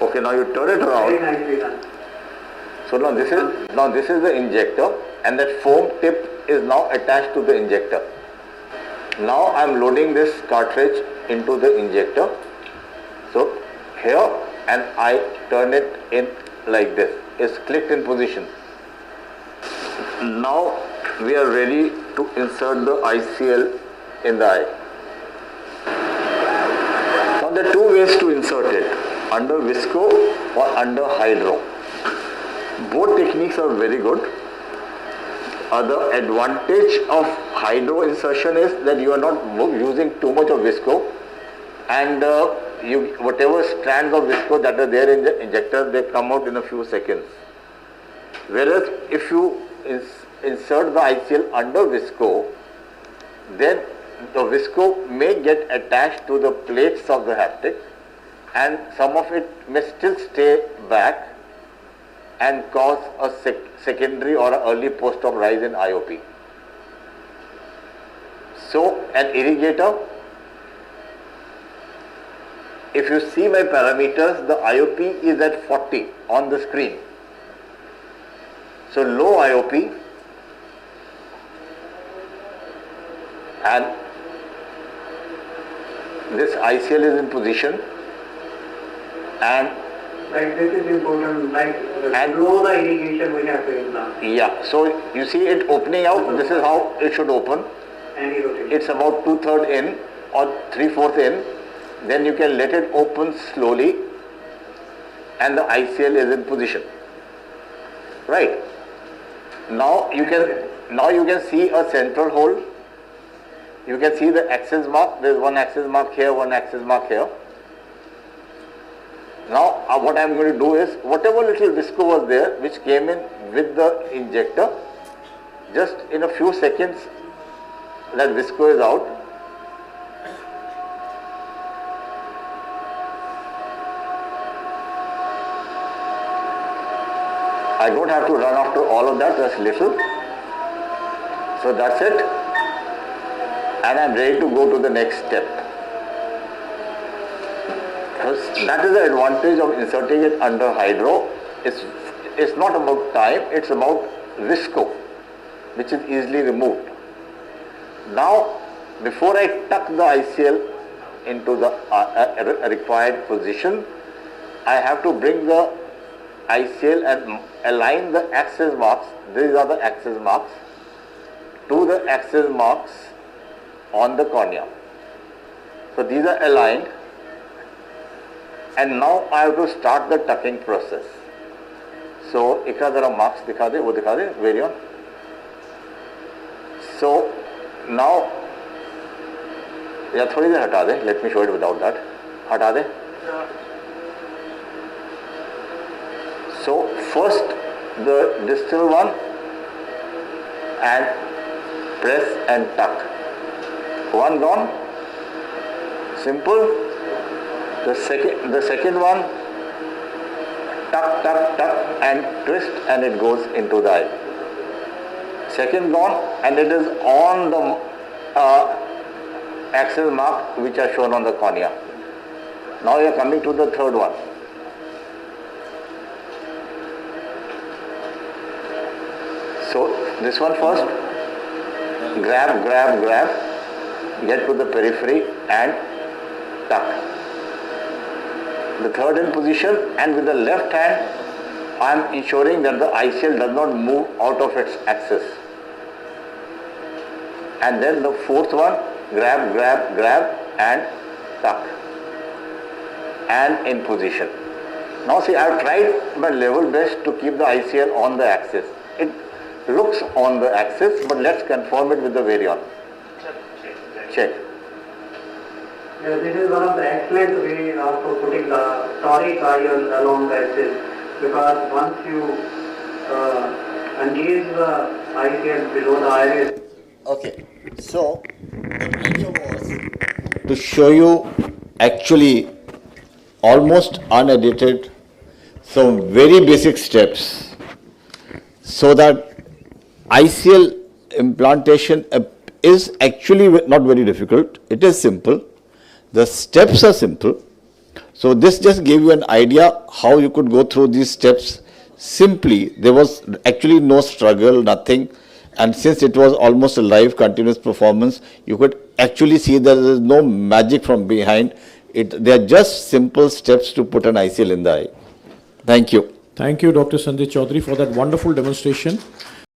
Okay, now you turn it around. Very nicely done. So now this is the injector, and that foam tip is now attached to the injector. Now I am loading this cartridge into the injector. So here, and I turn it in like this. It's clicked in position. Now we are ready to insert the ICL in the eye. Now there are two ways to insert it, under visco or under hydro. Both techniques are very good. The advantage of hydro insertion is that you are not using too much of visco, and whatever strands of visco that are there in the injector, they come out in a few seconds. Whereas if you insert the ICL under visco, then the visco may get attached to the plates of the haptic, and some of it may still stay back and cause a secondary or early post-op rise in IOP. So an irrigator, if you see my parameters, the IOP is at 40 on the screen. So low IOP, and this ICL is in position, and like this is important, like below the irrigation we have to implant. Yeah, so you see it opening out, this is how it should open. And rotation. It's about 2/3 in or 3/4 in, then you can let it open slowly, and the ICL is in position. Right. Now you can see a central hole. You can see the axis mark. There is one axis mark here, one axis mark here. Now what I am going to do is, whatever little visco was there which came in with the injector, just in a few seconds that visco is out. I don't have to run after all of that, just little. So that's it, and I am ready to go to the next step. That is the advantage of inserting it under hydro. It's not about time, it's about visco, which is easily removed. Now, before I tuck the ICL into the required position, I have to bring the ICL and align the axis marks. These are the axis marks to the axis marks on the cornea. So these are aligned. And now I have to start the tucking process. So, ikra zara marks dikha de, wo dikha de, vary on. So, now, ya thodi der hata de, let me show it without that. Hata de. So, first the distal one, and press and tuck. One gone, simple. The second one, tuck, tuck, tuck, and twist, and it goes into the eye. Second gone, and it is on the axis mark which are shown on the cornea. Now you are coming to the third one. So this one first, grab, grab, grab, get to the periphery and tuck. The third in position, and with the left hand I am ensuring that the ICL does not move out of its axis. And then the fourth one, grab, grab, grab, and tuck, and in position. Now see, I have tried my level best to keep the ICL on the axis. It looks on the axis, but let's confirm it with the varion. Check. Yeah, this is one of the excellent ways of putting the toric ion along the axis, because once you engage the ICL below the iris. Okay, so the idea was to show you actually almost unedited some very basic steps, so that ICL implantation is actually not very difficult. It is simple. The steps are simple, So this just gave you an idea how you could go through these steps simply. There was actually no struggle, nothing. And since it was almost a live continuous performance, you could actually see that there is no magic from behind it. They are just simple steps to put an ICL in the eye. Thank you. Thank you, Dr. Sanjay Chaudhary, for that wonderful demonstration.